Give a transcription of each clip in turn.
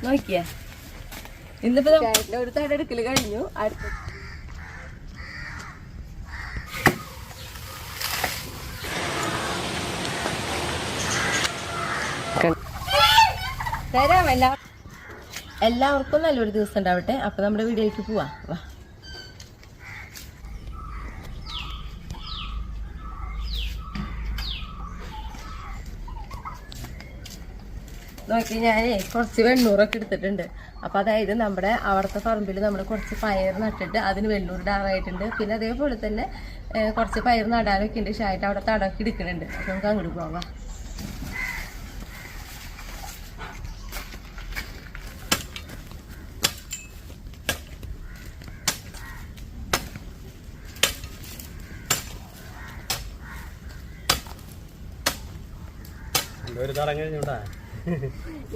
നോക്കിയേ ഇന്നിപ്പോ ഒരു തട എടുക്കല് കഴിഞ്ഞു. അടുത്ത തരാം. എല്ലാവർക്കും നല്ലൊരു ദിവസം ഉണ്ടാവട്ടെ. അപ്പൊ നമ്മുടെ വീഡിയോയിലേക്ക് പോവാ. വാ, നോക്കി ഞാനേ കുറച്ച് വെണ്ണൂറൊക്കെ എടുത്തിട്ടുണ്ട്. അപ്പൊ അതായത് നമ്മുടെ അവിടുത്തെ പറമ്പിൽ നമ്മൾ കുറച്ച് പയർ നട്ടിട്ട് അതിന് വെണ്ണൂർ ഇടാറായിട്ടുണ്ട്. പിന്നെ അതേപോലെ തന്നെ കുറച്ച് പയർ നടാനൊക്കെ ഉണ്ട്. ഷായിട്ട് അവിടെ തടമൊക്കെ എടുക്കുന്നുണ്ട്. അപ്പൊ നമുക്ക് അങ്ങോട്ട് പോവാം.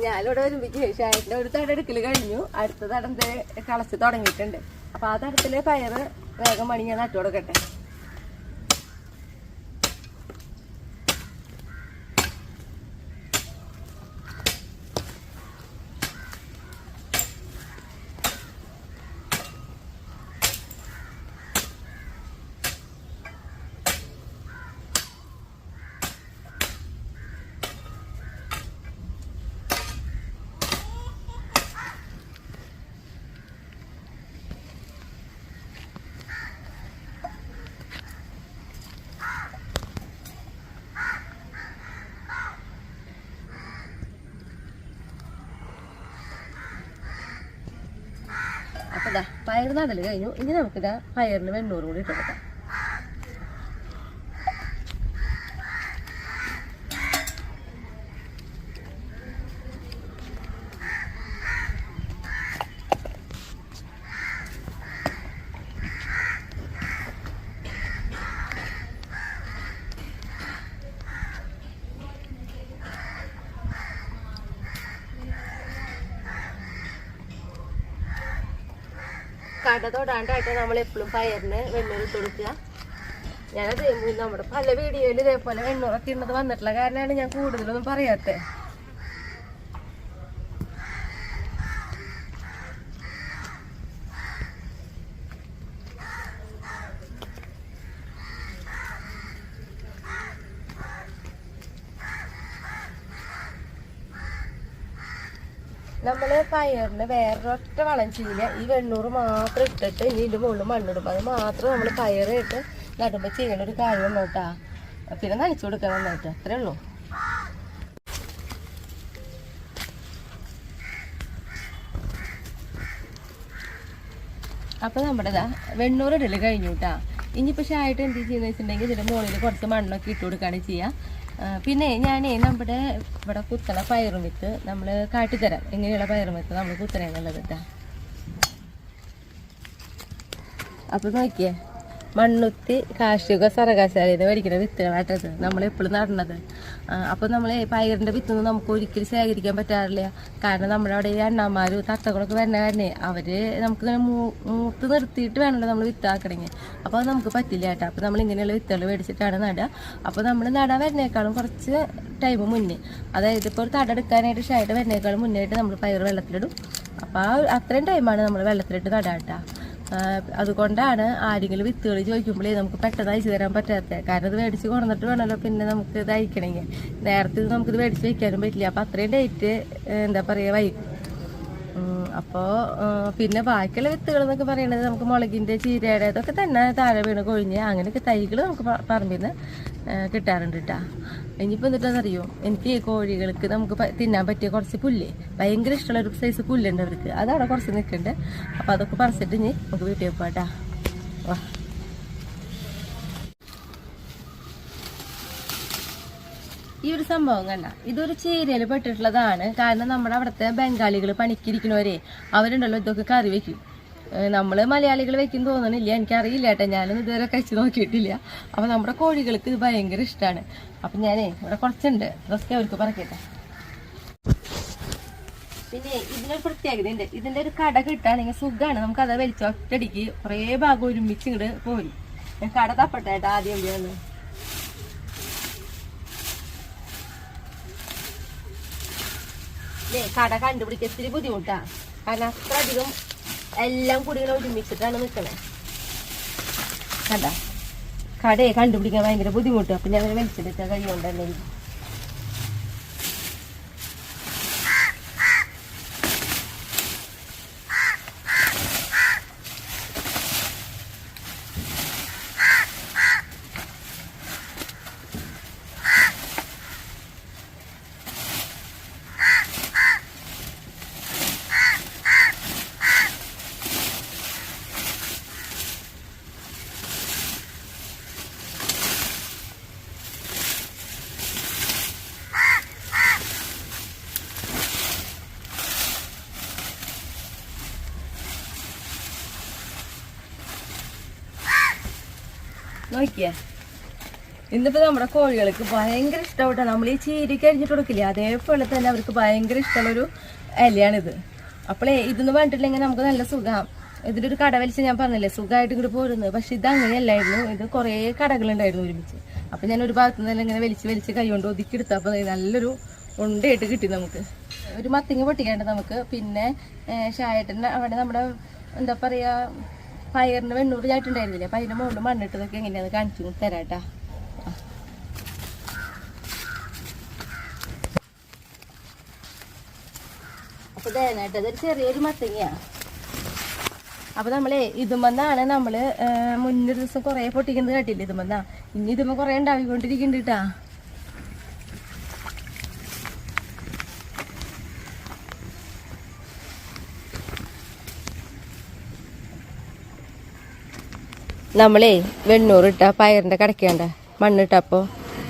ഞാനിവിടെ ഒരുമിച്ച് ഷായിട്ടിന്റെ ഒരു തട എടുക്കല് കഴിഞ്ഞു. അടുത്ത തടം കളച്ച് തുടങ്ങിയിട്ടുണ്ട്. അപ്പൊ ആ തടത്തില് പയറ് വേഗം മണി ഞാൻ നട്ടു കൊടുക്കട്ടെ. അപ്പൊ ഇതാ പയർ നടല് കഴിഞ്ഞു. ഇനി നമുക്കിതാ പയറിന് വെണ്ണൂറ് കൂടി ഇട്ട് കൊടുക്കാം. കട തൊടാണ്ടായിട്ട് നമ്മൾ എപ്പോഴും പയറിന് വെണ്ണൂറ് ഇട്ട് കൊടുക്കുക. ഞാനത് നമ്മുടെ പല വീഡിയോയിൽ ഇതേപോലെ വെണ്ണൂറൊക്കെ ഇന്നത് വന്നിട്ടുള്ള കാരണമാണ് ഞാൻ കൂടുതലൊന്നും പറയാത്തത്. നമ്മള് പയറിന് വേറൊരൊറ്റ വളം ചെയ്യില്ല. ഈ വെണ്ണൂറ് മാത്രം ഇട്ടിട്ട് ഇനി ഇതിന്റെ മുകളിൽ മണ്ണിടും. അത് മാത്രം നമ്മൾ പയറിട്ട് നടുമ്പോൾ ചെയ്യണ ഒരു കാര്യം കേട്ടാ. പിന്നെ നനച്ചു കൊടുക്കാൻ നന്നായിട്ട്, അത്രേ ഉള്ളൂ. അപ്പൊ നമ്മുടെ വെണ്ണൂറ് ഇടല് കഴിഞ്ഞു കേട്ടാ. ഇനിയിപ്പോ ഷായിട്ട് എന്ത് ചെയ്യുന്ന വെച്ചിട്ടുണ്ടെങ്കിൽ ഇതിന്റെ മുകളിൽ കുറച്ച് മണ്ണൊക്കെ ഇട്ട് കൊടുക്കുകയാണ് ചെയ്യാം. പിന്നെ ഞാനേ നമ്മുടെ ഇവിടെ കുത്തണ പയറും വിത്ത് നമ്മൾ കാട്ടിത്തരാം എങ്ങനെയുള്ള പയറും വിത്ത് നമ്മൾ കുത്തണേന്നുള്ളത് കേട്ടാ. അപ്പൊ നോക്കിയേ, മണ്ണുത്തി കാർഷിക സർവകലാശാലയിൽ നിന്ന് മേടിക്കുന്ന വിത്തുകളാട്ടത് നമ്മളെപ്പോഴും നടണത്. അപ്പോൾ നമ്മൾ പയറിൻ്റെ വിത്തൊന്നും നമുക്ക് ഒരിക്കലും ശേഖരിക്കാൻ പറ്റാറില്ല. കാരണം നമ്മുടെ അവിടെ ഈ അണ്ണാമാരും തത്തകളൊക്കെ വരണ കാരണേ അവർ നമുക്കിങ്ങനെ മൂത്ത് നിർത്തിയിട്ട് വേണമല്ലോ നമ്മൾ വിത്താക്കണമെങ്കിൽ. അപ്പോൾ അത് നമുക്ക് പറ്റില്ല കേട്ടോ. അപ്പോൾ നമ്മൾ ഇങ്ങനെയുള്ള വിത്തുകൾ മേടിച്ചിട്ടാണ് നടുക. അപ്പോൾ നമ്മൾ നടാൻ വരുന്നേക്കാളും കുറച്ച് ടൈം മുന്നേ, അതായത് ഇപ്പോൾ ഒരു തട എടുക്കാനായിട്ട് ഷായിട്ട് വരുന്നേക്കാളും മുന്നേയായിട്ട് നമ്മൾ പയർ വെള്ളത്തിലിടും. അപ്പോൾ അത്രയും ടൈമാണ് നമ്മൾ വെള്ളത്തിലിട്ട് നടാട്ടാ. അതുകൊണ്ടാണ് ആരെങ്കിലും വിത്തുകൾ ചോദിക്കുമ്പോഴേ നമുക്ക് പെട്ടെന്ന് അയച്ചു തരാൻ പറ്റാത്തത്. കാരണം ഇത് മേടിച്ച് കൊണ്ടുവന്നിട്ട് വേണമല്ലോ പിന്നെ നമുക്ക് ഇത് അയക്കണമെങ്കിൽ. നേരത്തെ ഇത് നമുക്കിത് മേടിച്ച് വയ്ക്കാനും പറ്റില്ല. അപ്പോൾ അത്രയും ഡേറ്റ് എന്താ പറയുക വൈകും. അപ്പോൾ പിന്നെ ബാക്കിയുള്ള വിത്തുകൾ എന്നൊക്കെ പറയുന്നത് നമുക്ക് മുളകിൻ്റെ ചീരയുടെ ഇതൊക്കെ തന്നെ താഴെ വീണ് കൊഴിഞ്ഞ് അങ്ങനെയൊക്കെ തൈകൾ നമുക്ക് പറമ്പിൽ നിന്ന് കിട്ടാറുണ്ട് കേട്ടോ. ഇനിയിപ്പോൾ എന്നിട്ടെന്നറിയോ, എനിക്ക് കോഴികൾക്ക് നമുക്ക് തിന്നാൻ പറ്റിയ കുറച്ച് പുല്ല്, ഭയങ്കര ഇഷ്ടമുള്ളൊരു സൈസ് പുല്ലുണ്ട് അവർക്ക്. അതവിടെ കുറച്ച് നിൽക്കുന്നുണ്ട്. അപ്പോൾ അതൊക്കെ പറിച്ചിട്ട് ഇനി നമുക്ക് വീട്ടിൽ പോകാട്ടാ. വാ, ഈ ഒരു സംഭവം കണ്ട, ഇതൊരു ചീരയിൽ പെട്ടിട്ടുള്ളതാണ്. കാരണം നമ്മുടെ അവിടുത്തെ ബംഗാളികൾ പണിക്കിരിക്കുന്നവരെ അവരുണ്ടല്ലോ ഇതൊക്കെ കറി വെക്കും. നമ്മൾ മലയാളികൾ വെക്കും തോന്നണില്ല, എനിക്കറിയില്ല കേട്ടോ, ഞാനൊന്നും ഇതുവരെ കഴിച്ച് നോക്കിയിട്ടില്ല. അപ്പോൾ നമ്മുടെ കോഴികൾക്ക് ഇത് ഭയങ്കര ഇഷ്ടമാണ്. അപ്പം ഞാനേ ഇവിടെ കുറച്ചുണ്ട്, അതൊക്കെ അവർക്ക് പറക്കട്ടെ. പിന്നെ ഇതിനൊരു പ്രത്യേകത ഉണ്ട്. ഇതിൻ്റെ ഒരു കട കിട്ടുകയാണെങ്കിൽ സുഖമാണ്. നമുക്കത് വലിച്ച ഒറ്റടിക്ക് കുറേ ഭാഗം ഒരുമിച്ച് ഇങ്ങോട്ട് പോരും. ഞാൻ കട തപ്പട്ടെ കേട്ടോ ആദ്യം എവിടെയാണ്. കട കണ്ടുപിടിക്കാൻ ഇത്തിരി ബുദ്ധിമുട്ടാ. കാരണം അത്ര അധികം എല്ലാം കൂടി ഇങ്ങനെ ഒരുമിച്ചിട്ടാണ് നിൽക്കണേ. കണ്ട കടയെ കണ്ടുപിടിക്കാൻ ഭയങ്കര ബുദ്ധിമുട്ട്. അപ്പൊ ഞാൻ വലിച്ചെടുക്കാൻ കഴിയുകൊണ്ടല്ലേ. നോക്കിയേ, ഇന്നിപ്പോ നമ്മുടെ കോഴികൾക്ക് ഭയങ്കര ഇഷ്ടപ്പെട്ട നമ്മൾ ഈ ചീരക്ക് അരിഞ്ഞിട്ട് കൊടുക്കില്ലേ, അതേപോലെ തന്നെ അവർക്ക് ഭയങ്കര ഇഷ്ടമുള്ളൊരു ഇലയാണിത്. അപ്പോളേ ഇതെന്ന് പറഞ്ഞിട്ടില്ലെങ്കിൽ നമുക്ക് നല്ല സുഖം. ഇതിൻ്റെ ഒരു കട വലിച്ച് ഞാൻ പറഞ്ഞില്ലേ സുഖമായിട്ട് ഇങ്ങോട്ട് പോരുന്നത്. പക്ഷെ ഇത് അങ്ങനെയല്ലായിരുന്നു. ഇത് കുറേ കടകളുണ്ടായിരുന്നു ഒരുമിച്ച്. അപ്പം ഞാൻ ഒരു ഭാഗത്തു നിന്ന് ഇങ്ങനെ വലിച്ച് കൈ കൊണ്ട് ഒതുക്കിയെടുത്തു. അപ്പോൾ നല്ലൊരു ഉണ്ടയായിട്ട് കിട്ടി നമുക്ക്. ഒരു മത്തിങ്ങ പൊട്ടിക്കാണ്ട് നമുക്ക്. പിന്നെ ഷായേട്ടൻ്റെ അവിടെ നമ്മുടെ എന്താ പറയുക പയറിന് വെണ്ണൂറ് ചായിട്ടുണ്ടായിരുന്നില്ലേ, അപ്പം അതിൻ്റെ മുകളിൽ മണ്ണിട്ടതൊക്കെ എങ്ങനെയാണെന്ന് കാണിച്ചു തരാട്ടാ. അപ്പോൾ തേനായിട്ട് അതൊരു ചെറിയൊരു മത്തങ്ങയാണ്. അപ്പോൾ നമ്മളെ ഇതുമെന്നാണ് നമ്മൾ മുന്നൊരു ദിവസം കുറേ പൊട്ടിക്കുന്നത് കേട്ടില്ല. ഇതുമെന്നാ ഇനി ഇതുമ്മ കുറേ ഉണ്ടാവിക്കൊണ്ടിരിക്കുന്നുണ്ട് കേട്ടാ. നമ്മളേ വെണ്ണൂറിട്ട പയറിൻ്റെ കടയ്ക്കേണ്ട മണ്ണിട്ടപ്പോൾ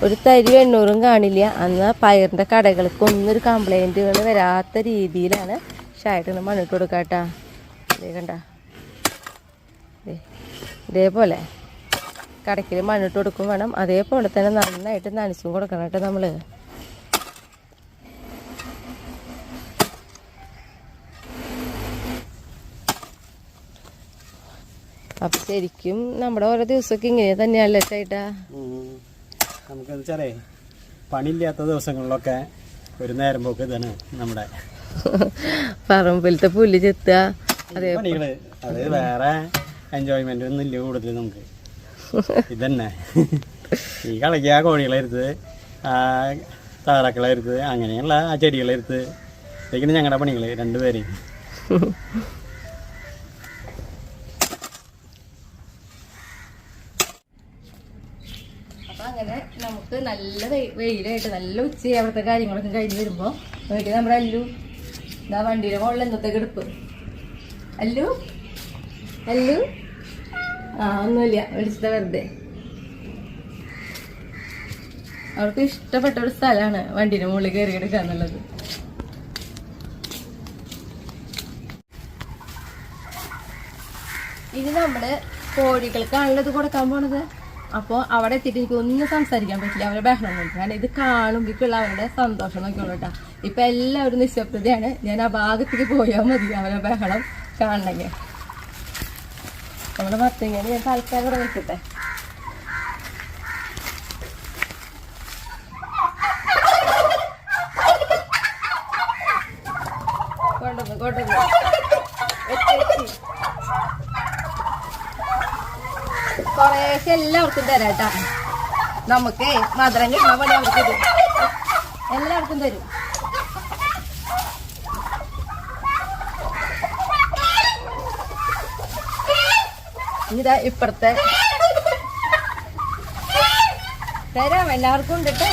ഒരു തരി വെണ്ണൂറും കാണില്ല. അന്ന് പയറിൻ്റെ കടകൾക്ക് ഒന്നൊരു കംപ്ലൈൻറ്റുകൾ വരാത്ത രീതിയിലാണ് ഷായിട്ടിന് മണ്ണിട്ട് കൊടുക്കുക കേട്ടാ. ഇതേ കണ്ട ഇതേപോലെ കടയ്ക്കിൽ മണ്ണിട്ട് കൊടുക്കും വേണം. അതേപോലെ തന്നെ നന്നായിട്ട് നനച്ചും കൊടുക്കണം കേട്ടോ നമ്മൾ. അപ്പൊ ശരിക്കും നമ്മുടെ ഓരോ ദിവസമൊക്കെ ഇങ്ങനെ തന്നെയല്ലേ ചേട്ടാ. നമുക്കെന്ന് വെച്ചാലേ പണിയില്ലാത്ത ദിവസങ്ങളിലൊക്കെ ഒരു നേരം പോക്ക് ഇതാണ് നമ്മുടെ പറമ്പിലത്തെ പുല്ല് ചെത്തുക. അതേ പണികള് അത് വേറെ എൻജോയ്മെന്റ് ഒന്നും ഇല്ല കൂടുതൽ നമുക്ക്. ഇതന്നെ ഈ കളിക്കുക കോഴികളെടുത്ത് ആ താറാക്കളെടുത്ത് അങ്ങനെയുള്ള ആ ചെടികളെടുത്ത് ഇതൊക്കെയാണ് ഞങ്ങളുടെ പണികള് രണ്ടുപേരും. അങ്ങനെ നമുക്ക് നല്ല വെയിലായിട്ട് നല്ല ഉച്ചയായി അവിടുത്തെ കാര്യങ്ങളൊക്കെ കഴിഞ്ഞ് വരുമ്പോൾ നോക്കി നമ്മുടെ അല്ലു ഇതാ വണ്ടിയുടെ മുകളിൽ എന്നത്തെ കിടപ്പ്. അല്ലു അല്ലു ഒന്നുമില്ല വിളിച്ചിട്ട് വെറുതെ. അവർക്ക് ഇഷ്ടപ്പെട്ട ഒരു സ്ഥലമാണ് വണ്ടിയുടെ മുകളിൽ കയറി കിടക്കുക എന്നുള്ളത്. ഇനി നമ്മള് കോഴികൾക്കാണല്ലോ ഇത് കൊടുക്കാൻ പോണത്. അപ്പോൾ അവിടെ എത്തിയിട്ട് എനിക്ക് ഒന്നും സംസാരിക്കാൻ പറ്റില്ല. അവരെ ബഹളം നോക്കി. കാരണം ഇത് കാണുമ്പോഴേക്കുള്ള അവരുടെ സന്തോഷം നോക്കിയുള്ളൂ കേട്ടോ. ഇപ്പം എല്ലാവരും നിശബ്ദതയാണ്. ഞാൻ ആ ഭാഗത്തേക്ക് പോയാൽ മതി അവരെ ബഹളം കാണണമെങ്കിൽ. നമ്മുടെ മത്തങ്ങ ഞാൻ തൽക്കാലം ഇവിടെ വെക്കട്ടെ. കൊണ്ടുവന്നു കുറേശ്ശെ എല്ലാവർക്കും തരാട്ടാ. നമുക്ക് മധുരം കിട്ടുന്ന പോലെ അവർക്ക് തരും. എല്ലാവർക്കും തരും. ഇതാ ഇപ്പുറത്തെ തരാം എല്ലാവർക്കും ഉണ്ട് കേട്ടോ.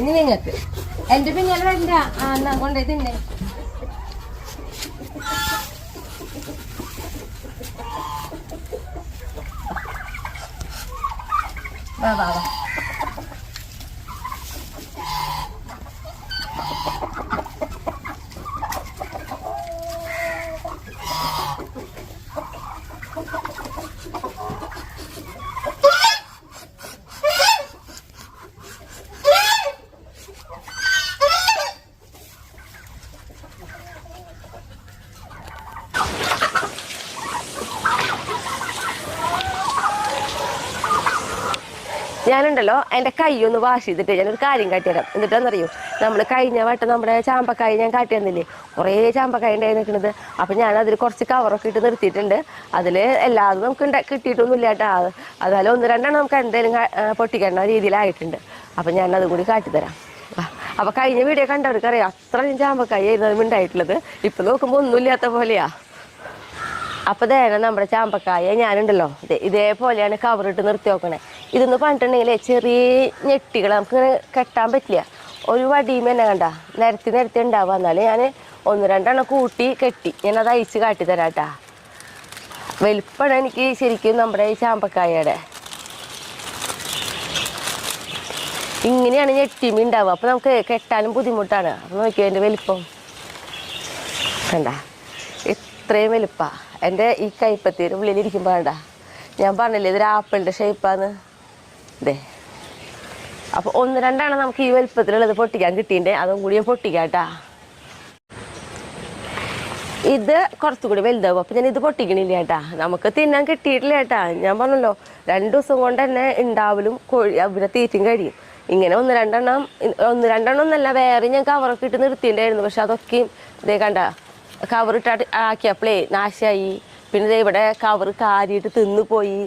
ഇനി നിങ്ങൾക്ക് എന്റെ പിന്നാലെ വരണ്ട. എന്നാ കൊണ്ടേ തിന്നെ. വാ വാ വാ. ഞാനുണ്ടല്ലോ എൻ്റെ കൈ ഒന്ന് വാഷ് ചെയ്തിട്ട് ഞാനൊരു കാര്യം കാട്ടിത്തരാം. എന്നിട്ടെന്നറിയോ, നമ്മൾ കഴിഞ്ഞ വട്ടം നമ്മുടെ ചാമ്പക്കായ ഞാൻ കാട്ടി തന്നില്ലേ, കുറേ ചാമ്പക്കായ ഉണ്ടായി നിൽക്കുന്നത്. അപ്പം ഞാൻ അതിൽ കുറച്ച് കവറൊക്കെ ഇട്ട് നിർത്തിയിട്ടുണ്ട്. അതിൽ എല്ലാതും നമുക്ക് കിട്ടിയിട്ടൊന്നുമില്ല കേട്ടോ. അതുപോലെ 1-2 നമുക്ക് എന്തായാലും പൊട്ടിക്കേണ്ട രീതിയിലായിട്ടുണ്ട്. അപ്പം ഞാനതും കൂടി കാട്ടിത്തരാം. അപ്പം കഴിഞ്ഞ വീഡിയോ കണ്ടവർക്കറിയാം അത്രയും ചാമ്പക്കായ ആയിരുന്നു ഉണ്ടായിട്ടുള്ളത്. ഇപ്പം നോക്കുമ്പോൾ ഒന്നുമില്ലാത്ത പോലെയാ. അപ്പോൾ ദേന നമ്മുടെ ചാമ്പക്കായ ഞാനുണ്ടല്ലോ ഇതേപോലെയാണ് കവറിട്ട് നിർത്തി നോക്കണേ. ഇതെന്ന് പറഞ്ഞിട്ടുണ്ടെങ്കിൽ ചെറിയ ഞെട്ടികൾ നമുക്കിങ്ങനെ കെട്ടാൻ പറ്റില്ല. ഒരു വടിയും തന്നെ കണ്ട നിരത്തി ഉണ്ടാവുക. എന്നാലും ഞാൻ 1-2 കൂട്ടി കെട്ടി ഞാനത് അയച്ച് കാട്ടിത്തരാം കേട്ടാ. വലിപ്പമാണ് എനിക്ക് ശരിക്കും നമ്മുടെ ഈ ചാമ്പക്കായയുടെ. ഇങ്ങനെയാണ് ഞെട്ടിമീൻ ഉണ്ടാവുക. അപ്പോൾ നമുക്ക് കെട്ടാനും ബുദ്ധിമുട്ടാണ്. അപ്പോൾ നോക്കിയോ എൻ്റെ വലിപ്പം കണ്ട, ഇത്രയും വലിപ്പമാണ്. എൻ്റെ ഈ കൈപ്പത്തിയുടെ ഉള്ളിലിരിക്കുമ്പോൾ വേണ്ട, ഞാൻ പറഞ്ഞില്ലേ ഇതൊരു ആപ്പിളിൻ്റെ ഷേപ്പാന്ന്. ഇതേ അപ്പോൾ 1-2 നമുക്ക് ഈ വലിപ്പത്തിലുള്ളത് പൊട്ടിക്കാൻ കിട്ടിയിട്ടുണ്ട്. അതും കൂടി ഞാൻ പൊട്ടിക്കാം കേട്ടാ. ഇത് കുറച്ചുകൂടി വലുതാവും. അപ്പോൾ ഞാൻ ഇത് പൊട്ടിക്കണില്ല കേട്ടാ. നമുക്ക് തിന്നാൻ കിട്ടിയിട്ടില്ല കേട്ടാ. ഞാൻ പറഞ്ഞല്ലോ 2 ദിവസം കൊണ്ട് തന്നെ ഉണ്ടാവലും അവരെ തീറ്റും കഴിയും. ഇങ്ങനെ 1-2 ഒന്നല്ല, വേറെ ഞാൻ കവറൊക്കെ ഇട്ട് നിർത്തിയിട്ടുണ്ടായിരുന്നു. പക്ഷെ അതൊക്കെയും ഇതേ കണ്ട കവറിട്ട് ആക്കിയപ്പോഴേ നാശമായി. പിന്നെ ഇവിടെ കവർ കാരിയിട്ട് തിന്നു പോയി.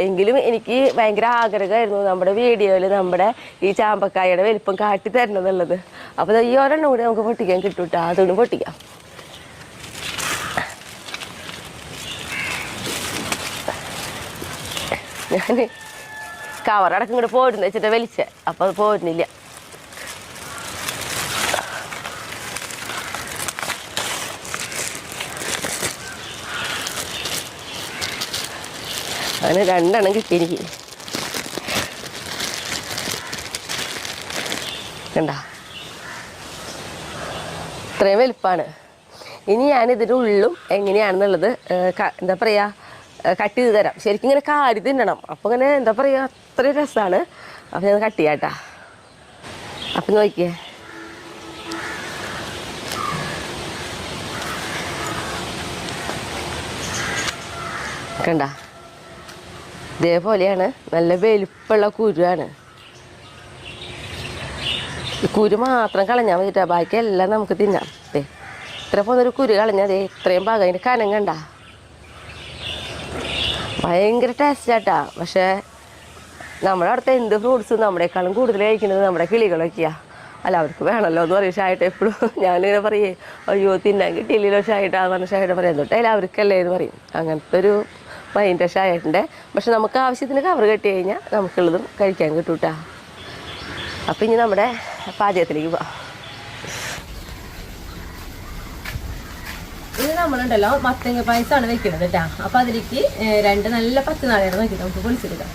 എങ്കിലും എനിക്ക് ഭയങ്കര ആഗ്രഹമായിരുന്നു നമ്മുടെ വീഡിയോയിൽ നമ്മുടെ ഈ ചാമ്പക്കായയുടെ വലിപ്പം കാട്ടി തരണം എന്നുള്ളത്. അപ്പോൾ ഈ ഒരെണ്ണം കൂടി നമുക്ക് പൊട്ടിക്കാൻ കിട്ടും കേട്ടോ. അതുകൊണ്ട് പൊട്ടിക്കാം. ഞാൻ കവറടക്കം ഇങ്ങോട്ട് പോരുന്നു വെച്ചിട്ട് വലിച്ചേ. അപ്പോൾ അത് പോരുന്നില്ല. അങ്ങനെ 2 കിട്ടി എനിക്ക്. കണ്ട ഇത്രയും വലിപ്പമാണ്. ഇനി ഞാനിതിൻ്റെ ഉള്ളും എങ്ങനെയാണെന്നുള്ളത് എന്താ പറയുക കട്ട് ചെയ്ത് തരാം. ശരിക്കും ഇങ്ങനെ കാരി തിന്നണം. അപ്പോൾ ഇങ്ങനെ എന്താ പറയുക അത്രയും രസമാണ്. അപ്പോൾ ഞാൻ കട്ട് ചെയ്യാം കേട്ടാ. അപ്പം നോക്കിയേ, കണ്ട ഇതേപോലെയാണ്. നല്ല വലിപ്പമുള്ള കുരുവാണ്. കുരു മാത്രം കളഞ്ഞാൽ മതിട്ടാ, ബാക്കി എല്ലാം നമുക്ക് തിന്നാം. ഇത്ര പോകുന്നൊരു കുരു കളഞ്ഞാൽ ഇത്രയും ഭാഗം അതിൻ്റെ കനം കണ്ട ഭയങ്കര ടേസ്റ്റാട്ടാ. പക്ഷേ നമ്മുടെ അടുത്ത എന്ത് ഫ്രൂട്ട്സും നമ്മളെക്കാളും കൂടുതൽ കഴിക്കുന്നത് നമ്മുടെ കിളികളൊക്കെയാണ്. അല്ല അവർക്ക് വേണമല്ലോ എന്ന് പറയും ഷായിട്ട് എപ്പോഴും. ഞാനിങ്ങനെ പറയേ അയ്യോ തിന്നാൻ കിട്ടിയില്ലല്ലോ ഷായിട്ടാന്ന് പറഞ്ഞ ഷായിട്ട് പറയാം തൊട്ടേ അവർക്കല്ലേ എന്ന് പറയും. അങ്ങനത്തെ ഒരു മൈൻഡ് ഷായിട്ടുണ്ട്. പക്ഷെ നമുക്ക് ആവശ്യത്തിന് കവർ കെട്ടി കഴിഞ്ഞാൽ നമുക്കുള്ളതും കഴിക്കാൻ കിട്ടും കേട്ടോ. അപ്പം ഇനി നമ്മുടെ പാചകത്തിലേക്ക് പോവാം. ഇത് നമ്മളുണ്ടല്ലോ മത്തങ്ങ പായസമാണ് വെക്കുന്നത് കേട്ടോ. അപ്പം അതിലേക്ക് 2 നല്ല പച്ചനാളികൾ നോക്കിയിട്ട് നമുക്ക് പൊളിച്ചെടുക്കാം.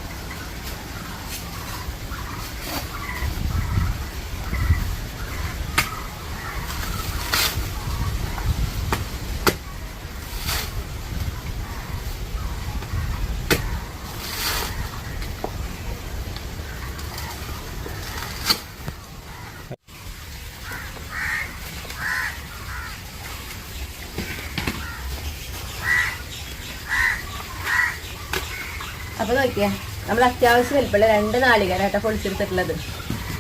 അപ്പോൾ നോക്കിയാ നമ്മൾ അത്യാവശ്യം വലിപ്പമുള്ള 2 നാളികേരമായിട്ടാണ് പൊളിച്ചെടുത്തിട്ടുള്ളത്.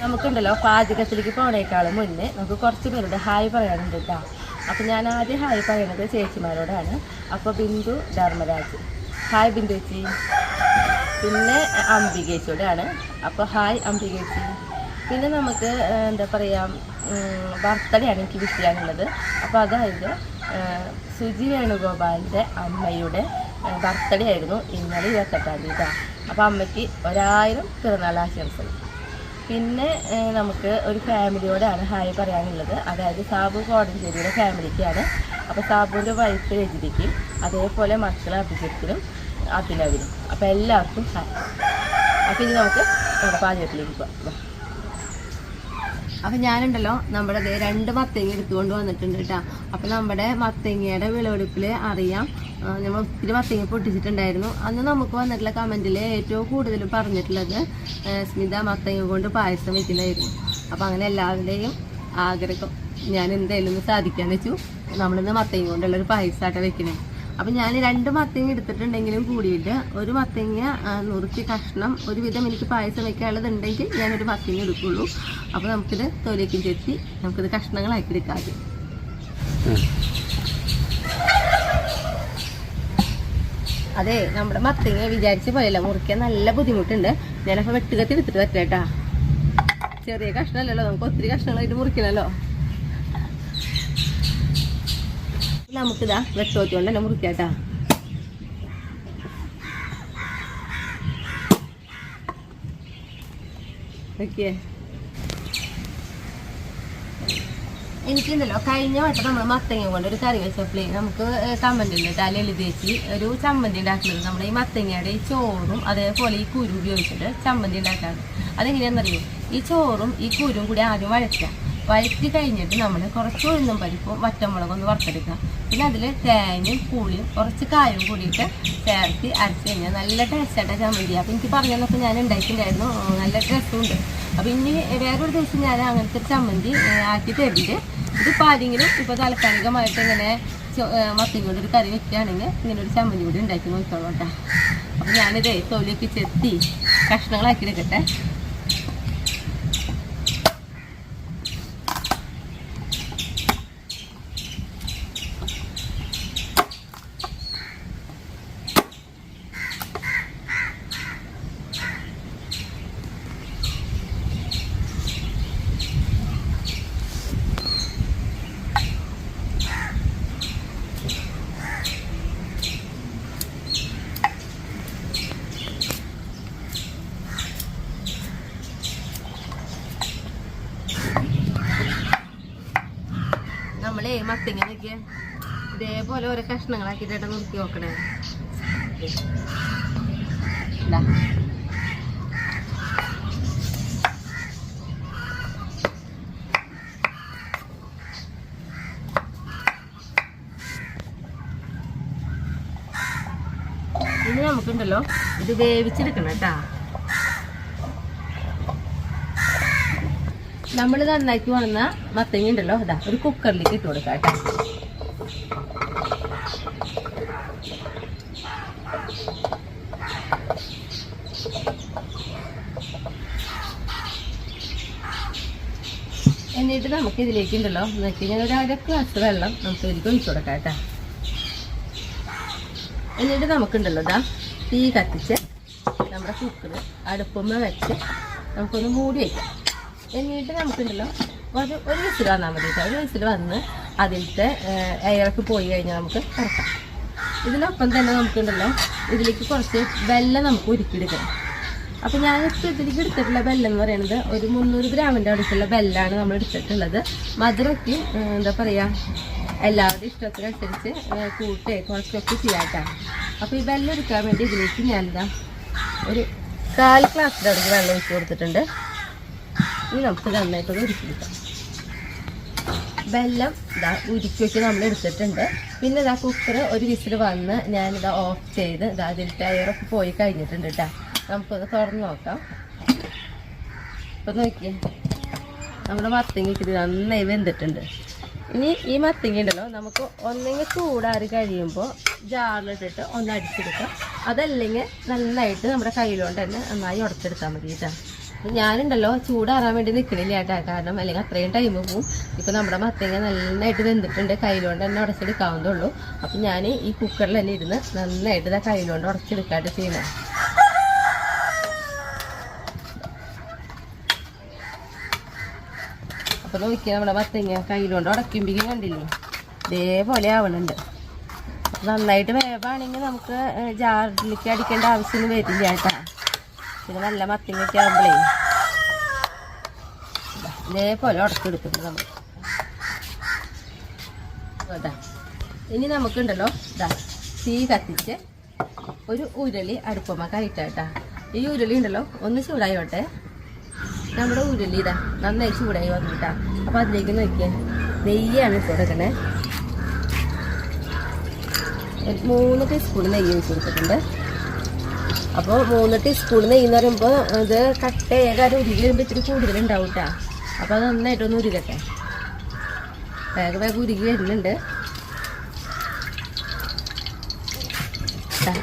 നമുക്കുണ്ടല്ലോ പാചകത്തിലേക്ക് പോണേക്കാളും മുന്നേ നമുക്ക് കുറച്ച് പേരുടെ ഹായ് പറയാനുണ്ട് കേട്ടോ. അപ്പോൾ ഞാൻ ആദ്യം ഹായ് പറയണത് ചേച്ചിമാരോടാണ്. അപ്പോൾ ബിന്ദു ധർമ്മരാജ്, ഹായ് ബിന്ദു ചേച്ചി. പിന്നെ അംബികേച്ചിയോടാണ്. അപ്പോൾ ഹായ് അംബികേച്ചി. പിന്നെ നമുക്ക് എന്താ പറയുക ബർത്ത്ഡേ ആണ് എനിക്ക് വിഷ് ചെയ്യാനുള്ളത്. അപ്പോൾ അതായത് സുജി വേണുഗോപാലിൻ്റെ അമ്മയുടെ ബർത്ത്ഡേ ആയിരുന്നു ഇന്നലെ 28-ാം തീയതി. അപ്പോൾ അമ്മയ്ക്ക് 1000 പിറന്നാൾ ആശംസകൾ. പിന്നെ നമുക്ക് ഒരു ഫാമിലിയോടാണ് ഹായ് പറയാനുള്ളത്. അതായത് സാബു കോടഞ്ചേരിയുടെ ഫാമിലിക്കാണ്. അപ്പോൾ സാബുവിൻ്റെ വൈഫ് രജിതയ്ക്കും അതേപോലെ മക്കൾ അഭിജിത്തിനും അഭിനവിനും. അപ്പോൾ എല്ലാവർക്കും ഹായ്. അപ്പോൾ ഇനി നമുക്ക് നമ്മുടെ പാചകത്തിലേക്ക് പോകാം. അപ്പം ഞാനുണ്ടല്ലോ നമ്മുടെ 2 മത്തങ്ങ എടുത്തുകൊണ്ട് വന്നിട്ടുണ്ട് കേട്ടോ. അപ്പം നമ്മുടെ മത്തങ്ങയുടെ വിളവെടുപ്പിൽ അറിയാം നമ്മൾ ഒത്തിരി മത്തങ്ങ പൊട്ടിച്ചിട്ടുണ്ടായിരുന്നു. അന്ന് നമുക്ക് വന്നിട്ടുള്ള കമൻറ്റിൽ ഏറ്റവും കൂടുതൽ പറഞ്ഞിട്ടുള്ളത് സ്മിത മത്തങ്ങ കൊണ്ട് പായസം വെക്കുന്നതായിരുന്നു. അപ്പം അങ്ങനെ എല്ലാവരുടെയും ആഗ്രഹം ഞാൻ എന്തായാലും ഒന്ന് സാധിക്കാന്ന് വെച്ചു. നമ്മളിന്ന് മത്തങ്ങ കൊണ്ടുള്ളൊരു പായസമായിട്ട് വെക്കണേ. അപ്പം ഞാൻ 2 മത്തങ്ങ എടുത്തിട്ടുണ്ടെങ്കിലും കൂടിയിട്ട് ഒരു മത്തങ്ങ നുറുക്കി കഷ്ണം ഒരുവിധം എനിക്ക് പായസം വയ്ക്കാനുള്ളതുണ്ടെങ്കിൽ ഞാനൊരു മത്തങ്ങ എടുക്കുള്ളൂ. അപ്പോൾ നമുക്കിത് തൊലിക്കും ചെത്തി നമുക്കിത് കഷ്ണങ്ങളാക്കി എടുക്കാം. അതെ, നമ്മുടെ മത്തങ്ങ വിചാരിച്ച പോലെയല്ല, മുറിക്കാൻ നല്ല ബുദ്ധിമുട്ടുണ്ട്. ഞാനപ്പോൾ വെട്ടുകത്തി എടുത്തിട്ട് വെച്ചേട്ടാ. ചെറിയ കഷ്ണമല്ലല്ലോ, നമുക്ക് ഒത്തിരി കഷ്ണങ്ങളായിട്ട് മുറിക്കണമല്ലോ. നമുക്കിതാ വെട്ടുകത്തി കൊണ്ട് തന്നെ മുറിക്കാട്ടാ. ഓക്കെ, എനിക്കുണ്ടല്ലോ കഴിഞ്ഞ വട്ടം നമ്മൾ മത്തങ്ങ കൊണ്ട് ഒരു കറി വെച്ചപ്പോഴേ നമുക്ക് കമന്റ് ഉണ്ട് തലയിൽ തേച്ച് ഒരു ചമ്മന്തി ഉണ്ടാക്കുന്നത്. നമ്മുടെ ഈ മത്തങ്ങയുടെ ഈ ചോറും അതേപോലെ ഈ കുരു ഉപയോഗിച്ചിട്ട് ചമ്മന്തി ഉണ്ടാക്കാറ്. അതെങ്ങനെയാണെന്നറിയോ, ഈ ചോറും ഈ കുരും കൂടി ആദ്യം വഴറ്റി കഴിഞ്ഞിട്ട് നമ്മൾ കുറച്ച് ഉഴുന്നും പരിപ്പും വറ്റമുളകും ഒന്ന് വറുത്തെടുക്കുക. പിന്നെ അതിൽ തേങ്ങയും പുളിയും കുറച്ച് കായും കൂടിയിട്ട് ചേർത്ത് അരച്ച് കഴിഞ്ഞാൽ നല്ല ടേസ്റ്റായിട്ട് ചമ്മന്തി. അപ്പോൾ എനിക്ക് പറഞ്ഞപ്പോൾ ഞാൻ ഉണ്ടാക്കിയിട്ടുണ്ടായിരുന്നു, നല്ല രസമുണ്ട്. അപ്പോൾ ഇനി വേറൊരു ദിവസം ഞാൻ അങ്ങനത്തെ ഒരു ചമ്മന്തി ആക്കി തരുന്നുണ്ട്. ഇതിപ്പോൾ ആരെങ്കിലും ഇപ്പോൾ താൽക്കാലികമായിട്ട് ഇങ്ങനെ മത്തങ്ങ കൊണ്ട് ഒരു കറി വെക്കുകയാണെങ്കിൽ ഇങ്ങനെ ഒരു ചമ്മന്തി കൂടി ഉണ്ടാക്കി നോക്കിക്കോളൂ കേട്ടോ. അപ്പോൾ ഞാനിത് തൊലിയൊക്കെ ചെത്തി കഷ്ണങ്ങളാക്കി എടുക്കട്ടെ. നമ്മളെ മത്തങ്ങ നോക്കിയാൽ ഇതേപോലെ ഓരോ കഷ്ണങ്ങളാക്കിയിട്ട് നുറുക്കി നോക്കണേ. ഇനി നമുക്കുണ്ടല്ലോ ഇത് വേവിച്ചെടുക്കണം കേട്ടാ. നമ്മൾ നന്നാക്കി വന്ന മത്തങ്ങ ഉണ്ടല്ലോ, അതാ ഒരു കുക്കറിലേക്ക് ഇട്ട് കൊടുക്കാം കേട്ടോ. എന്നിട്ട് നമുക്ക് ഇതിലേക്ക് ഉണ്ടല്ലോ നോക്കി ഞാൻ ഒരു 1/2 ഗ്ലാസ് വെള്ളം നമുക്ക് ഇതിലേക്ക് ഒഴിച്ചു കൊടുക്കാം കേട്ടോ. എന്നിട്ട് നമുക്കുണ്ടല്ലോ ഇതാ തീ കത്തിച്ച് നമ്മുടെ കുക്കർ അടുപ്പുമ്മ വെച്ച് നമുക്കൊന്ന് മൂടി വയ്ക്കാം. എന്നിട്ട് നമുക്കുണ്ടല്ലോ ഒരു വിസിൽ വന്നാൽ മതി കേട്ടോ. ഒരു വിസിൽ വന്ന് അതിലത്തെ എയറൊക്കെ പോയി കഴിഞ്ഞാൽ നമുക്ക് തുറക്കാം. ഇതിനൊപ്പം തന്നെ നമുക്കുണ്ടല്ലോ ഇതിലേക്ക് കുറച്ച് വെള്ളം നമുക്ക് ഉരുക്കിയെടുക്കണം. അപ്പോൾ ഞാനിപ്പോൾ ഇതിലേക്ക് എടുത്തിട്ടുള്ള വെള്ളം എന്ന് പറയുന്നത് ഒരു 300 ഗ്രാമിൻ്റെ അടുത്തുള്ള വെള്ളമാണ് നമ്മൾ എടുത്തിട്ടുള്ളത്. മധുരമൊക്കെ എന്താ പറയുക എല്ലാവരുടെ ഇഷ്ടത്തിനനുസരിച്ച് കൂട്ടേ കുറച്ചൊക്കെ ചെയ്യാട്ടോ. അപ്പോൾ ഈ വെള്ളം എടുക്കാൻ വേണ്ടി ഇതിലേക്ക് ഞാനിതാ ഒരു 1/4 ഗ്ലാസിൻ്റെ അടുത്ത് വെള്ളം ഒഴിച്ച് കൊടുത്തിട്ടുണ്ട്. ഇനി നമുക്ക് നന്നായിട്ടൊന്ന് ഉരുക്കിയെടുക്കാം. വെള്ളം ഇതാ ഉരുക്കി നമ്മൾ എടുത്തിട്ടുണ്ട്. പിന്നെ ഇതാ കുക്കർ ഒരു വിസിൽ വന്ന് ഞാനിതാ ഓഫ് ചെയ്ത് ഇതാ അതിൽ ടയറൊക്കെ പോയി കഴിഞ്ഞിട്ടുണ്ട് കേട്ടോ. നമുക്കൊന്ന് തുറന്ന് നോക്കാം. ഇപ്പം നോക്കിയേ നമ്മുടെ മത്തങ്ങയ്ക്ക് നന്നായി വെന്തിട്ടുണ്ട്. ഇനി ഈ മത്തങ്ങ ഉണ്ടല്ലോ നമുക്ക് ഒന്നെങ്കിൽ ചൂടാറി കഴിയുമ്പോൾ ജാറിലിട്ടിട്ട് ഒന്ന് അടിച്ചെടുക്കാം. അതല്ലെങ്കിൽ നന്നായിട്ട് നമ്മുടെ കയ്യിലോണ്ട് തന്നെ നന്നായി ഉടച്ചെടുത്താൽ മതി കേട്ടോ. ഞാനുണ്ടല്ലോ ചൂടാറാൻ വേണ്ടി നിൽക്കണില്ല കേട്ടോ, കാരണം അല്ലെങ്കിൽ അത്രയും ടൈം പോവും. ഇപ്പം നമ്മുടെ മത്തങ്ങ നന്നായിട്ട് വെന്തിട്ടുണ്ട്, കയ്യിലോണ്ട് തന്നെ ഉടച്ചെടുക്കാവുന്നതുള്ളൂ. അപ്പം ഞാൻ ഈ കുക്കറിൽ തന്നെ ഇരുന്ന് നന്നായിട്ട് ഇതാ കയ്യിലോണ്ട് ഉടച്ചെടുക്കാട്ട് ചെയ്യണം. അപ്പം നോക്കിയാൽ നമ്മുടെ മത്തങ്ങ കയ്യിലോണ്ട് ഉടക്കുമ്പോഴേക്കും കണ്ടില്ലേ ഇതേപോലെ ആവണുണ്ട്. നന്നായിട്ട് വേവാണെങ്കിൽ നമുക്ക് ജാറിലേക്ക് അടിക്കേണ്ട ആവശ്യമൊന്നും വരില്ല കേട്ടോ. പിന്നെ നല്ല മത്തങ്ങയൊക്കെ ആകുമ്പോഴേ ഇതേപോലെ ഉടച്ചെടുക്കുന്നുണ്ട് നമ്മൾ. അതാ ഇനി നമുക്കുണ്ടല്ലോ ഇതാ തീ കത്തിച്ച് ഒരു ഉരുളി അടുപ്പമ്മ കഴിട്ടാട്ടാ. ഈ ഉരുളി ഉണ്ടല്ലോ ഒന്ന് ചൂടായോട്ടെ. നമ്മുടെ ഉരുളി ഇതാ നന്നായി ചൂടായി വന്നിട്ടാ. അപ്പം അതിലേക്ക് നോക്കിയാൽ നെയ്യാണ് ഇട്ട് കൊടുക്കണേ. 3 ടീസ്പൂൺ നെയ്യ് ഒഴിച്ച് കൊടുത്തിട്ടുണ്ട്. അപ്പോൾ 3 ടീസ്പൂൺ നെയ്യ് എന്ന് പറയുമ്പോൾ ഇത് കട്ടയേകാരം ഉരുകി വരുമ്പോൾ ഇത്തിരി കൂടുതലുണ്ടാവും കേട്ടോ. അപ്പോൾ അത് നന്നായിട്ടൊന്ന് ഉരുകട്ടെ. വേഗം ഉരുകി വരുന്നുണ്ട്. കേട്ടോ.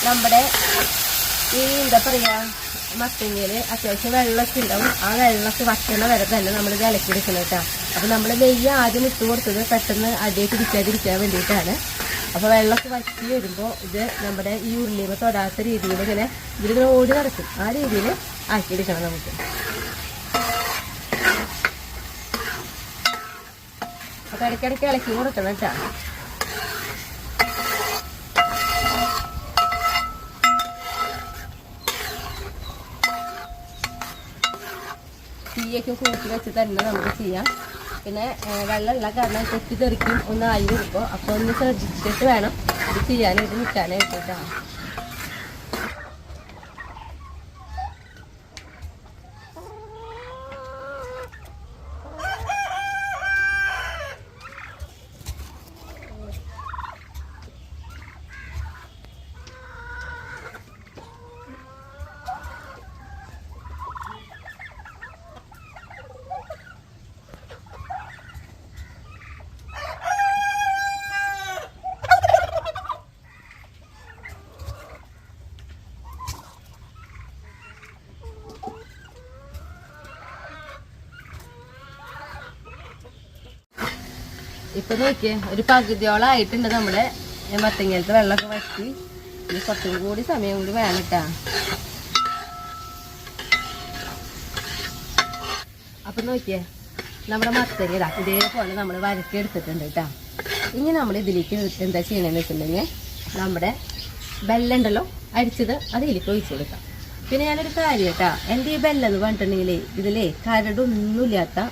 നമ്മുടെ ഈ എന്താ പറയുക മത്തങ്ങയിൽ അത്യാവശ്യം വെള്ളമൊക്കെ ഉണ്ടാവും. ആ വെള്ളമൊക്കെ വറ്റണ വരെ തന്നെ നമ്മൾ ഇത് ഇളക്കിയെടുക്കണം കേട്ടോ. അപ്പോൾ നമ്മൾ നെയ്യ് ആദ്യം ഇട്ട് കൊടുത്തത് പെട്ടെന്ന് അടിയെ പിടിക്കാതിരിക്കാൻ വേണ്ടിയിട്ടാണ്. അപ്പോൾ വെള്ളമൊക്കെ വറ്റി വരുമ്പോൾ ഇത് നമ്മുടെ ഈ ഉള്ളിമ തൊടാത്ത രീതിയിൽ ഇങ്ങനെ ഇതിലിങ്ങനെ ഓടി നടക്കും. ആ രീതിയിൽ ആക്കിയെടുക്കണം നമുക്ക്. അപ്പോൾ ഇടയ്ക്കിടയ്ക്ക് ഇളക്കി കൊടുക്കണം കേട്ടോ. തീയൊക്കെ കൂട്ടി വെച്ച് തന്നെ നമുക്ക് ചെയ്യാം. പിന്നെ വെള്ളമുള്ള കാരണം തെറ്റിത്തെറിക്കും ഒന്ന് ആയി വരുമ്പോൾ അപ്പോൾ ഒന്ന് ശ്രദ്ധിച്ചിട്ട് വേണം ഇത് ചെയ്യാനായിട്ട് നിൽക്കാനായിട്ട് കേട്ടോ. ഇപ്പൊ നോക്കിയേ ഒരു പകുതിയോളം ആയിട്ടുണ്ട് നമ്മുടെ മത്തങ്ങയിലത്തെ വെള്ളമൊക്കെ വറ്റി. ഇനി കുറച്ചും കൂടി സമയം കൂടി വേണം കേട്ടാ. അപ്പൊ നോക്കിയേ നമ്മുടെ മത്തങ്ങ ഇതേപോലെ നമ്മൾ വരക്കി എടുത്തിട്ടുണ്ട് കേട്ടാ. ഇനി നമ്മൾ ഇതിലേക്ക് എന്താ ചെയ്യണമെന്ന് വെച്ചിട്ടുണ്ടെങ്കിൽ നമ്മുടെ ബെല്ലം ഉണ്ടല്ലോ അരിച്ചത് അത് ഇതിലേക്ക് ഒഴിച്ചു കൊടുക്കാം. പിന്നെ ഞാനൊരു കാര്യം കേട്ടാ, എൻ്റെ ഈ ബെല്ലം എന്ന് പറഞ്ഞിട്ടുണ്ടെങ്കിൽ ഇതിലേ കരടൊന്നുമില്ലാത്ത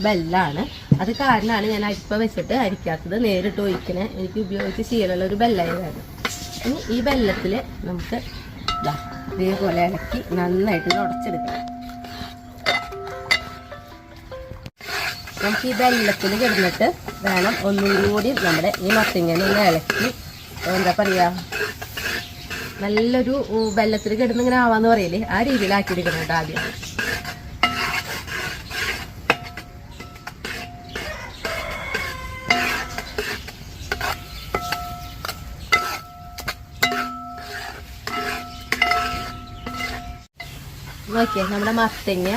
ബെല്ലാണ്. അത് കാരണമാണ് ഞാൻ അരിപ്പ വെച്ചിട്ട് അരിക്കാത്തത്, നേരിട്ട് ഒഴിക്കണേ. എനിക്ക് ഉപയോഗിച്ച് ശീലമുള്ള ഒരു ബെല്ലായതാണ്. ഇനി ഈ ബെല്ലത്തിൽ നമുക്ക് ഇതേപോലെ ഇളക്കി നന്നായിട്ട് ഉടച്ചെടുക്കണം. നമുക്ക് ഈ ബെല്ലത്തിൽ കിടന്നിട്ട് വേണം ഒന്നും കൂടി നമ്മുടെ ഈ മത്തങ്ങ ഇളക്കി എന്താ പറയുക നല്ലൊരു ബെല്ലത്തിൽ കിടന്ന് ഇങ്ങനെ ആവാന്ന് പറയില്ലേ, ആ രീതിയിലാക്കിയെടുക്കണം കേട്ടോ ആദ്യം. നോക്കിയേ നമ്മുടെ മത്തങ്ങ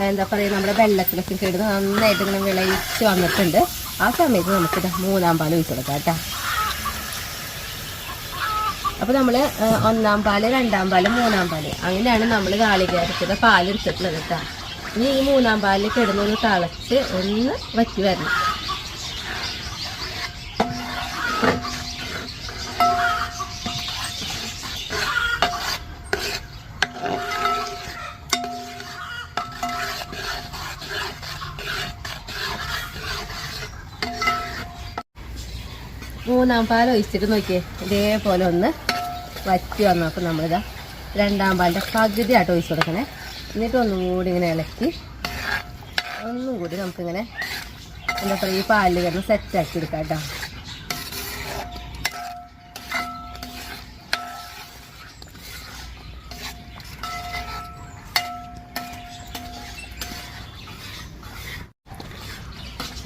എന്താ പറയുക നമ്മുടെ വെള്ളത്തിലൊക്കെ കിടന്ന് നന്നായിട്ട് ഇങ്ങനെ വിളയിച്ച് വന്നിട്ടുണ്ട്. ആ സമയത്ത് നമുക്കിത് 3-ാം പാൽ ഒഴിച്ചു കൊടുക്കാം കേട്ടോ. അപ്പോൾ നമ്മൾ 1-ാം പാല് 2-ാം പാല് 3-ാം പാല് അങ്ങനെയാണ് നമ്മൾ നാളികേരത്തിൻ്റെ പാലെടുത്തിട്ടുള്ളത് കേട്ടോ. ഇനി ഈ 3-ാം പാലിൽ കിടന്നൊന്ന് തിളച്ച് ഒന്ന് വറ്റി വരണം. മൂന്നാം പാൽ ഒഴിച്ചിട്ട് നോക്കിയേ ഇതേപോലെ ഒന്ന് വറ്റി വന്നപ്പോൾ നമ്മളിതാ 2-ാം പാലിൻ്റെ പകുതി ആയിട്ട് ഒഴിച്ചു കൊടുക്കണേ. എന്നിട്ട് ഒന്നും കൂടി ഇങ്ങനെ ഇളക്കി ഒന്നും കൂടി നമുക്കിങ്ങനെ എന്താ പറയുക ഈ പാലിൽ കിടന്ന് സെറ്റാക്കി എടുക്കാം കേട്ടോ.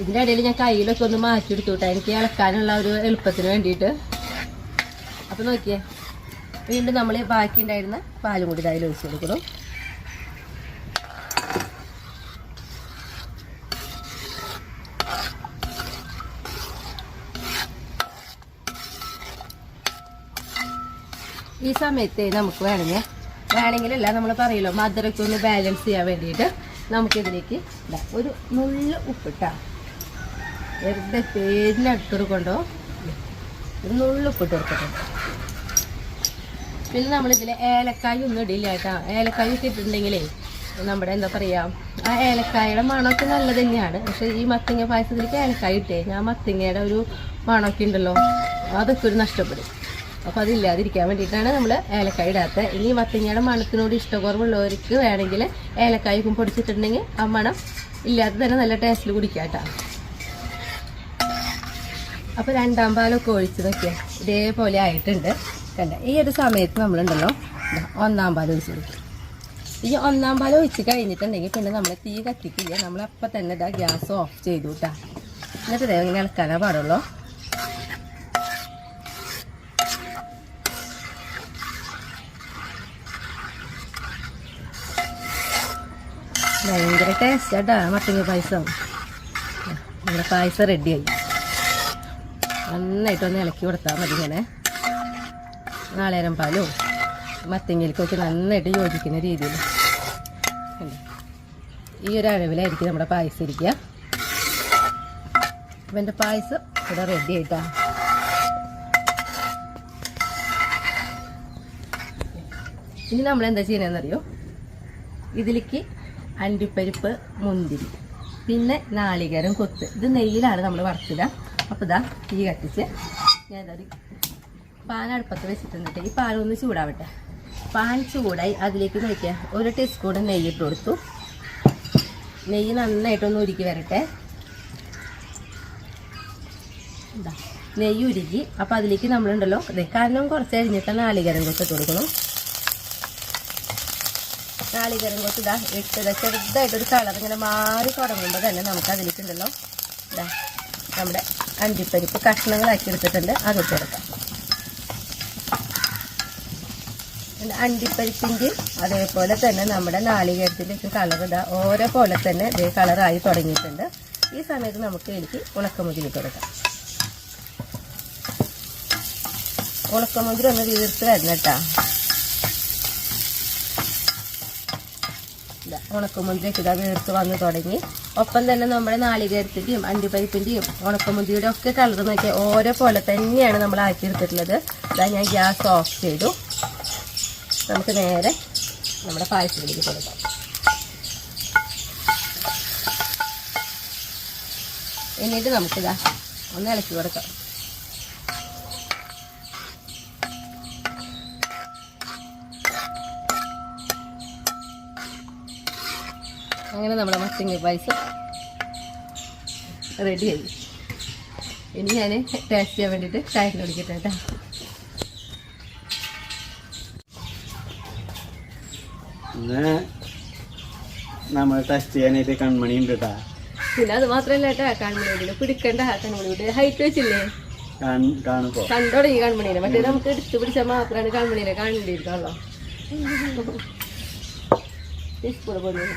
ഇതിൻ്റെ ഇടയിൽ ഞാൻ കയ്യിലൊക്കെ ഒന്ന് മാറ്റിയെടുത്തു കേട്ടോ, എനിക്ക് ഇളക്കാനുള്ള ഒരു എളുപ്പത്തിന് വേണ്ടിയിട്ട്. അപ്പോൾ നോക്കിയേ വീണ്ടും നമ്മൾ ബാക്കി ഉണ്ടായിരുന്ന പാലും കൂടി അതിൽ ഒഴിച്ച് കൊടുക്കണം. ഈ സമയത്ത് നമുക്ക് വേണമെങ്കിലല്ല നമ്മൾ പറയുമല്ലോ മധുരമൊക്കെ ഒന്ന് ബാലൻസ് ചെയ്യാൻ വേണ്ടിയിട്ട് നമുക്കിതിലേക്ക് ഒരു നുള്ളു ഉപ്പിട്ടാ വെറുതെ പേരിനടുത്തോട് കൊണ്ടോ ഒരു നുള്ളു ഉപ്പിട്ട് കൊടുക്കട്ടെ. പിന്നെ നമ്മളിതിൽ ഏലക്കായ ഒന്നും ഇടില്ല കേട്ടോ. ഏലക്കായ ഇട്ടിട്ടുണ്ടെങ്കിലേ നമ്മുടെ എന്താ പറയുക ആ ഏലക്കായയുടെ മണമൊക്കെ നല്ലത് തന്നെയാണ്. പക്ഷെ ഈ മത്തങ്ങ പായസത്തിലേക്ക് ഏലക്കായ ഇട്ടേ ഞാൻ മത്തങ്ങയുടെ ഒരു മണമൊക്കെ ഉണ്ടല്ലോ അതൊക്കെ ഒരു നഷ്ടപ്പെടും. അപ്പോൾ അതില്ലാതിരിക്കാൻ വേണ്ടിയിട്ടാണ് നമ്മൾ ഏലക്കായ ഇടാത്തത്. ഇനി മത്തങ്ങയുടെ മണത്തിനോട് ഇഷ്ടക്കുറവുള്ളവർക്ക് വേണമെങ്കിൽ ഏലക്കായ്ക്കും പൊടിച്ചിട്ടുണ്ടെങ്കിൽ ആ മണം ഇല്ലാതെ തന്നെ നല്ല ടേസ്റ്റിൽ കുടിക്കാം കേട്ടോ. അപ്പോൾ 2-ാം പാലൊക്കെ ഒഴിച്ച് നോക്കിയാൽ ഇതേപോലെ ആയിട്ടുണ്ട്. കണ്ട ഈ ഒരു സമയത്ത് നമ്മളുണ്ടല്ലോ ഒന്നാം പാൽ ഒഴിച്ച് കൊടുക്കും. ഈ ഒന്നാം പാൽ ഒഴിച്ച് കഴിഞ്ഞിട്ടുണ്ടെങ്കിൽ പിന്നെ നമ്മൾ തീ കത്തിക്കില്ല. നമ്മളപ്പം തന്നെ ഇതാ ഗ്യാസ് ഓഫ് ചെയ്തു കേട്ടാ. എന്നിട്ട് ഇതേ ഇങ്ങനെ ഇളക്കാനേ പാടുള്ളൂ. ഭയങ്കര ടേസ്റ്റ് കേട്ടാ മത്തങ്ങ പായസം. നമ്മുടെ പായസം റെഡിയായി. നന്നായിട്ടൊന്ന് ഇളക്കി കൊടുത്താൽ മതി. ഇങ്ങനെ നാളേരം പാലും മത്തങ്ങയിലേക്കൊക്കെ നന്നായിട്ട് യോജിക്കുന്ന രീതിയിൽ ഈ ഒരു അളവിലായിരിക്കും നമ്മുടെ പായസം ഇരിക്കുക. അപ്പം എൻ്റെ പായസം ഇവിടെ റെഡി ആയിട്ടാ. ഇനി നമ്മൾ എന്താ ചെയ്യണമെന്നറിയോ, ഇതിലേക്ക് അണ്ടിപ്പരിപ്പ്, മുന്തിരി, പിന്നെ നാളികേരം കൊത്ത്. ഇത് നെയ്യിലാണ് നമ്മൾ വറുത്തിടുക. അപ്പോൾ ഇതാ തീ കത്തിച്ച് ഞാൻ ഇതൊരു പാൻ അടുപ്പത്ത് വെച്ചിട്ടുണ്ട്. ഈ പാലൊന്ന് ചൂടാവട്ടെ. പാൻ ചൂടായി അതിലേക്ക് നോക്കിയാൽ 1 ടീസ്പൂൺ നെയ്യ് ഇട്ട് കൊടുത്തു. നെയ്യ് നന്നായിട്ടൊന്ന് ഉരുക്കി വരട്ടെ. എന്താ നെയ്യ് ഉരുക്കി. അപ്പോൾ അതിലേക്ക് നമ്മളുണ്ടല്ലോ അതെ കാരണം കുറച്ച് അരിഞ്ഞിട്ട് നാളികേരം കൊത്ത് ഇട്ട് കൊടുക്കണം. നാളികേരം കൊത്ത് ഇതാ ഇട്ടത് ചെറുതായിട്ടൊരു കളർ ഇങ്ങനെ മാറി തുടങ്ങുമ്പോൾ തന്നെ നമുക്ക് അതിലേക്കുണ്ടല്ലോ ഇതാ നമ്മുടെ അണ്ടിപ്പരിപ്പ് കഷ്ണങ്ങളാക്കി എടുത്തിട്ടുണ്ട്, അതിട്ട് കൊടുക്കാം. അണ്ടിപ്പരിപ്പിൻ്റെ അതേപോലെ തന്നെ നമ്മുടെ നാളികേരത്തിൻ്റെ കളർ ഇതാ ഓരോ പോലെ തന്നെ ഇതേ കളറായി തുടങ്ങിയിട്ടുണ്ട്. ഈ സമയത്ത് നമുക്ക് എനിക്ക് ഉണക്കമുന്തിരി ഇട്ട് കൊടുക്കാം. ഉണക്കമുന്തിരി ഒന്ന് വീർത്ത് വരണം കേട്ടാ. ഉണക്കമുന്തിരിയൊക്കെ ഇതാ വീർത്ത് വന്ന് തുടങ്ങി. ഒപ്പം തന്നെ നമ്മുടെ നാളികേരത്തിൻ്റെയും അണ്ടിപ്പരിപ്പിൻ്റെയും ഉണക്കമുന്തിരിയുടെ ഒക്കെ കളർ നോക്കിയാൽ ഓരോ പോലെ തന്നെയാണ് നമ്മൾ ആക്കിയെടുത്തിട്ടുള്ളത്. ഇതാ ഞാൻ ഗ്യാസ് ഓഫ് ചെയ്തു. നമുക്ക് നേരെ നമ്മുടെ പായസത്തിലേക്ക് കൊടുക്കാം. എന്നിട്ട് നമുക്കിതാ ഒന്ന് ഇളക്കി കൊടുക്കാം. അങ്ങനെ നമ്മുടെ മത്തങ്ങ പായസം റെഡിയായി. ഇനി ഞാൻ ടേസ്റ്റ് ചെയ്യാൻ വേണ്ടിയിട്ട് ചായക്ക് കുടിക്കട്ടെ കേട്ടോ. ഇന്ന് നമ്മൾ ടെസ്റ്റ് ചെയ്യാനായിട്ട് കൺമണി ഉണ്ട് കേട്ടാ. പിന്നെ അത് മാത്രല്ല കേട്ടാ, കൺമണിയുടെ പിടിക്കണ്ട. കൺമണിയുടെ ഹൈറ്റ് വെച്ചില്ലേ കാണുമ്പോ കണ്ടോടങ്ങി കൺമണീനെ. മറ്റേ നമുക്ക് എടുത്ത് പിടിച്ചാൽ മാത്രമാണ് കൺമണീനെ കണ്ടിരിക്കാണല്ലോ. ടീസ്പൂൺ പോലും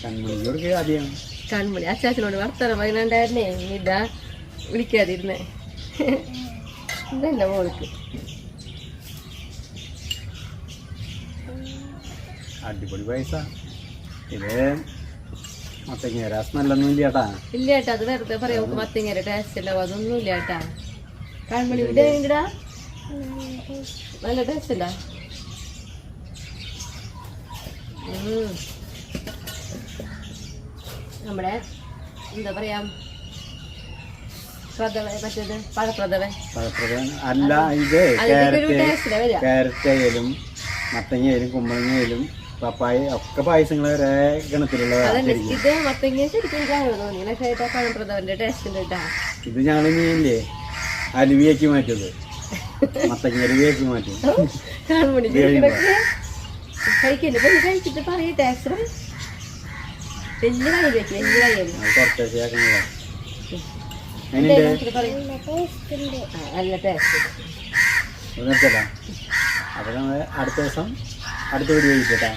കൺമണിയോട് ആദ്യം കൺമണി അച്ചാച്ചനോട് വർത്തമാനം പറയുന്നുണ്ടായിരുന്നേ, ഇതാ വിളിക്കാതിരുന്നേ. ഇതെന്റെ മോൾക്ക് അടിപൊളി പൈസ. ഇത് മത്തങ്ങ സ്മെല്ലൊന്നും ഇല്ല ചേട്ടാ. ഇല്ല ചേട്ടാ, അത് വെറുതെ പറയാം. നമുക്ക് മത്തങ്ങയുടെ ടേസ്റ്റ് ഉണ്ടാവും, അതൊന്നും ഇല്ല ചേട്ടാ. കൺമണി ഇടാ നല്ല ടേസ്റ്റ് ഉണ്ടാ. നമ്മുടെ എന്താ പറയാ പ്രഥമ, മറ്റേത് പഴപ്രഥമൻ അല്ല. ഇത് ക്യാരറ്റ് ആയാലും മത്തങ്ങയായാലും കുമ്പളങ്ങയായാലും പപ്പായ ഒക്കെ പായസങ്ങൾ ഒരേ ഗണത്തിലുള്ളതാണ്. ഇത് മത്തങ്ങ ശരിക്കും തോന്നി. പക്ഷേ പഴപ്രഥമന്റെ ടേസ്റ്റ് ഉണ്ട് കേട്ടാ. ഇത് ഞങ്ങൾ മീനില്ലേ അലുവിയാക്കി മാറ്റത്, മത്തങ്ങ അലുവിയാക്കി മാറ്റും. കൺമണി കഴിക്കല്ലേ കഴിച്ചിട്ട് പറയും ടേസ്റ്റ്. വലിയ കളിയാക്കി വലിയ കളിയായിരുന്നു. നല്ല ടേസ്റ്റ്. അപ്പൊ നമ്മൾ അടുത്ത ദിവസം അടുത്ത വീഡിയോ കഴിക്കട്ടെ.